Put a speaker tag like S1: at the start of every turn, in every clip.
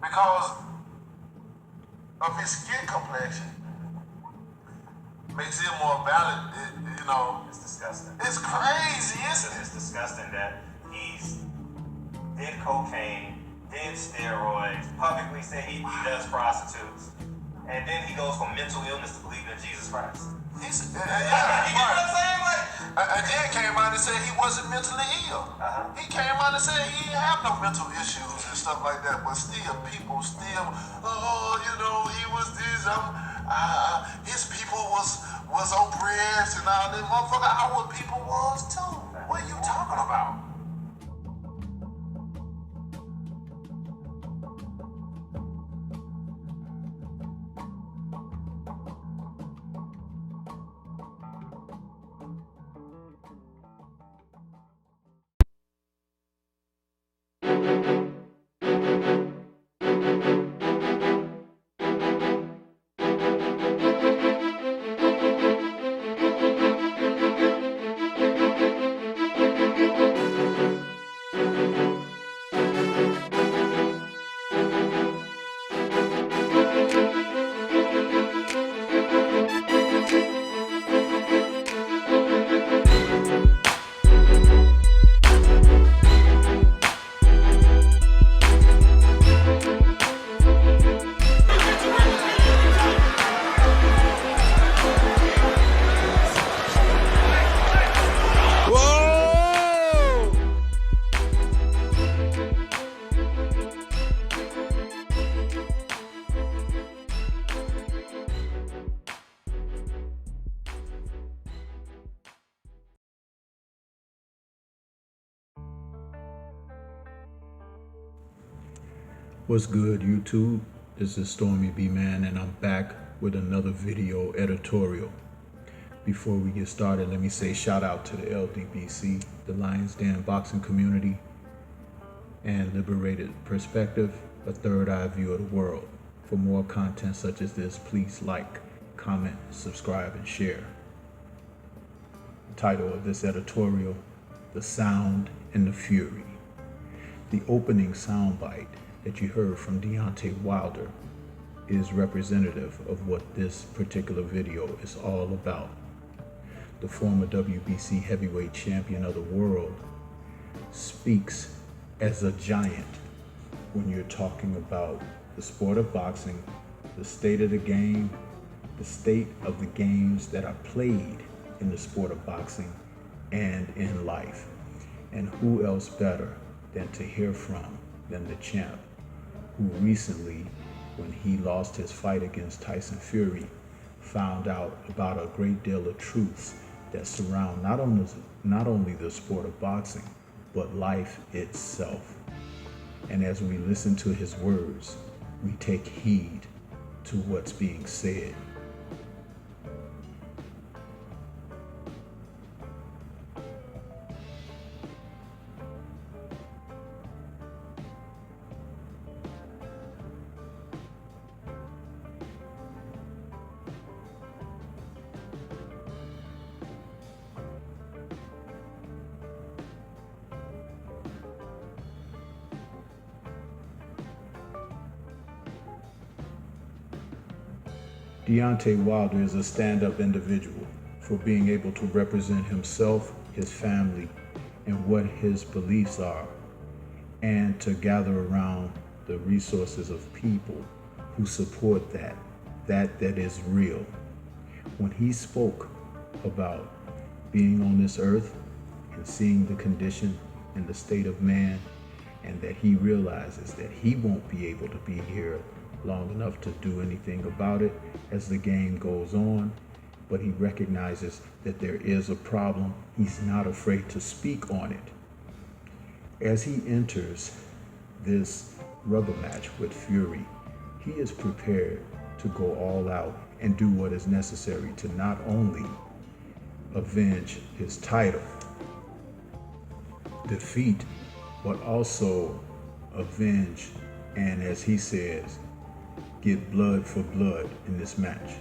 S1: because of his skin complexion makes him more valid. You know,
S2: it's disgusting.
S1: It's crazy, isn't it?
S2: It's disgusting that he's did cocaine, did steroids, publicly said he does prostitutes, and then he goes from mental illness to believing in Jesus Christ.
S1: You know what I'm saying? Like, and then came out and said he wasn't mentally ill. He came out and said he didn't have no mental issues and stuff like that. But still, people still, you know, he was this. His people was oppressed and all that. Motherfucker, our people was too. What are you talking about?
S3: What's good, YouTube? This is Stormy B Man, and I'm back with another video editorial. Before we get started, let me say shout out to the LDBC, the Lions Den boxing community, and Liberated Perspective, a third eye view of the world. For more content such as this, please like, comment, subscribe, and share. The title of this editorial, The Sound and the Fury. The opening soundbite that you heard from Deontay Wilder is representative of what this particular video is all about. The former WBC heavyweight champion of the world speaks as a giant when you're talking about the sport of boxing, the state of the game, the state of the games that are played in the sport of boxing and in life. And who else better than to hear from than the champ, who recently, when he lost his fight against Tyson Fury, found out about a great deal of truths that surround not only the sport of boxing, but life itself. And as we listen to his words, we take heed to what's being said. Deontay Wilder is a stand-up individual for being able to represent himself, his family, and what his beliefs are, and to gather around the resources of people who support that is real. When he spoke about being on this earth and seeing the condition and the state of man, and that he realizes that he won't be able to be here long enough to do anything about it as the game goes on, but he recognizes that there is a problem. He's not afraid to speak on it. As he enters this rubber match with Fury, he is prepared to go all out and do what is necessary to not only avenge his title defeat, but also avenge and, as he says, get blood for blood in this match.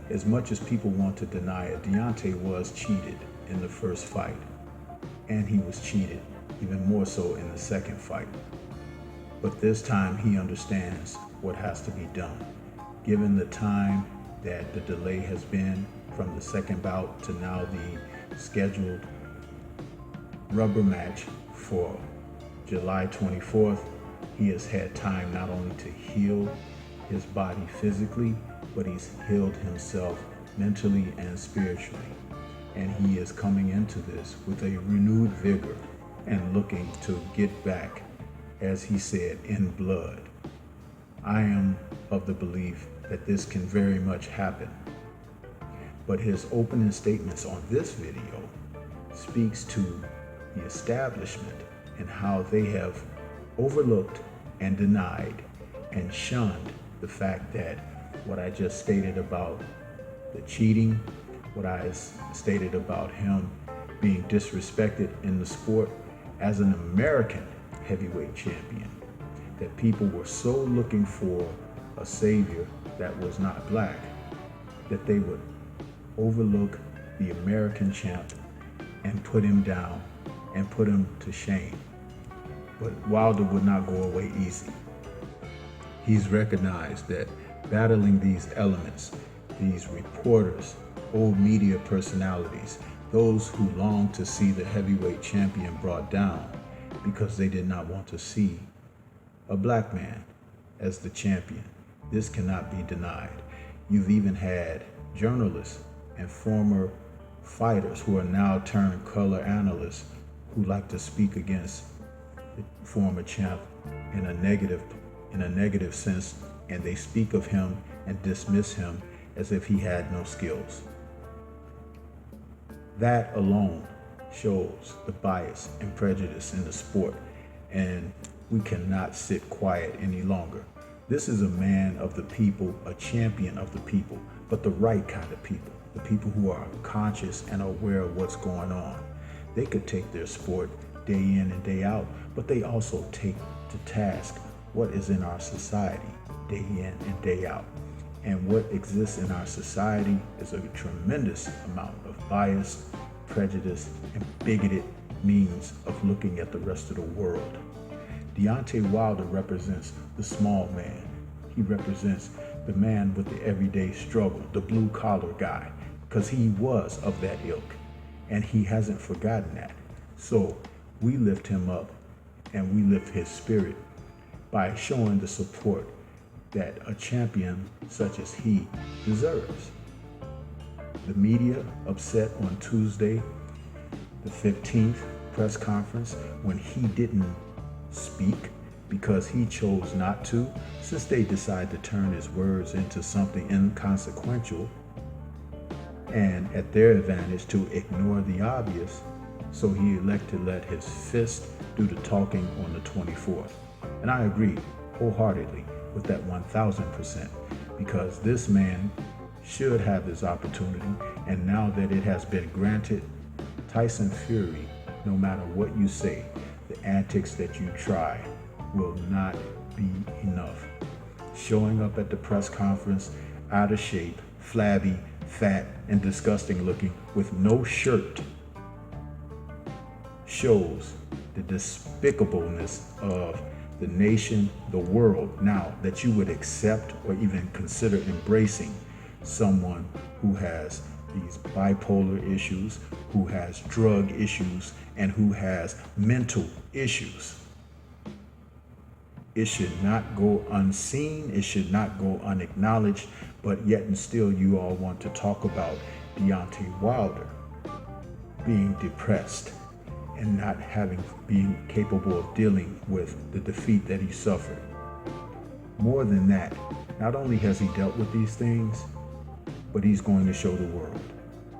S3: As much as people want to deny it, Deontay was cheated in the first fight, and he was cheated even more so in the second fight. But this time he understands what has to be done. Given the time that the delay has been from the second bout to now the scheduled rubber match for July 24th, he has had time not only to heal his body physically, but he's healed himself mentally and spiritually. And he is coming into this with a renewed vigor and looking to get back, as he said, in blood. I am of the belief that this can very much happen. But his opening statements on this video speaks to the establishment and how they have overlooked and denied and shunned the fact that what I just stated about the cheating, what I stated about him being disrespected in the sport as an American heavyweight champion, that people were so looking for a savior that was not black, that they would overlook the American champ and put him down and put him to shame. But Wilder would not go away easy. He's recognized that battling these elements, these reporters, old media personalities, those who long to see the heavyweight champion brought down because they did not want to see a black man as the champion. This cannot be denied. You've even had journalists and former fighters who are now turned color analysts who like to speak against the former champ in a negative sense, and they speak of him and dismiss him as if he had no skills. That alone shows the bias and prejudice in the sport, and we cannot sit quiet any longer. This is a man of the people, a champion of the people, but the right kind of people, the people who are conscious and aware of what's going on. They could take their sport day in and day out, but they also take to task what is in our society day in and day out. And what exists in our society is a tremendous amount of bias, prejudice, and bigoted means of looking at the rest of the world. Deontay Wilder represents the small man. He represents the man with the everyday struggle, the blue collar guy, because he was of that ilk, and he hasn't forgotten that. So we lift him up and we lift his spirit by showing the support that a champion such as he deserves. The media upset on Tuesday, the 15th press conference, when he didn't speak because he chose not to, since they decided to turn his words into something inconsequential and at their advantage to ignore the obvious. So he elected to let his fist do the talking on the 24th. And I agree wholeheartedly with that 1000%, because this man should have his opportunity, and now that it has been granted, Tyson Fury, no matter what you say, the antics that you try will not be enough. Showing up at the press conference out of shape, flabby, fat, and disgusting looking with no shirt shows the despicableness of the nation, the world, now that you would accept or even consider embracing someone who has these bipolar issues, who has drug issues, and who has mental issues. It should not go unseen, it should not go unacknowledged, but yet and still you all want to talk about Deontay Wilder being depressed and not being capable of dealing with the defeat that he suffered. More than that, not only has he dealt with these things, but he's going to show the world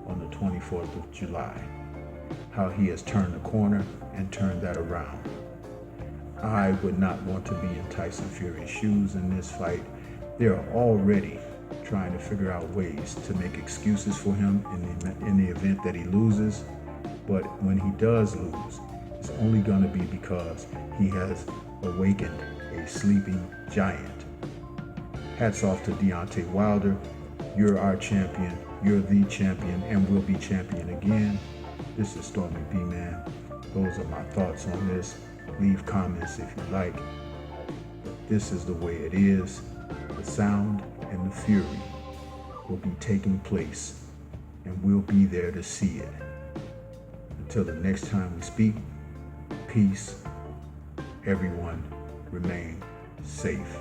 S3: on the 24th of July how he has turned the corner and turned that around. I would not want to be in Tyson Fury's shoes in this fight. They're already trying to figure out ways to make excuses for him in the event that he loses. But when he does lose, it's only going to be because he has awakened a sleeping giant. Hats off to Deontay Wilder. You're our champion. You're the champion and will be champion again. This is Stormy B-Man. Those are my thoughts on this. Leave comments if you like. this is the way it is. The sound and the fury will be taking place, and we'll be there to see it. Until the next time we speak, peace. Everyone remain safe.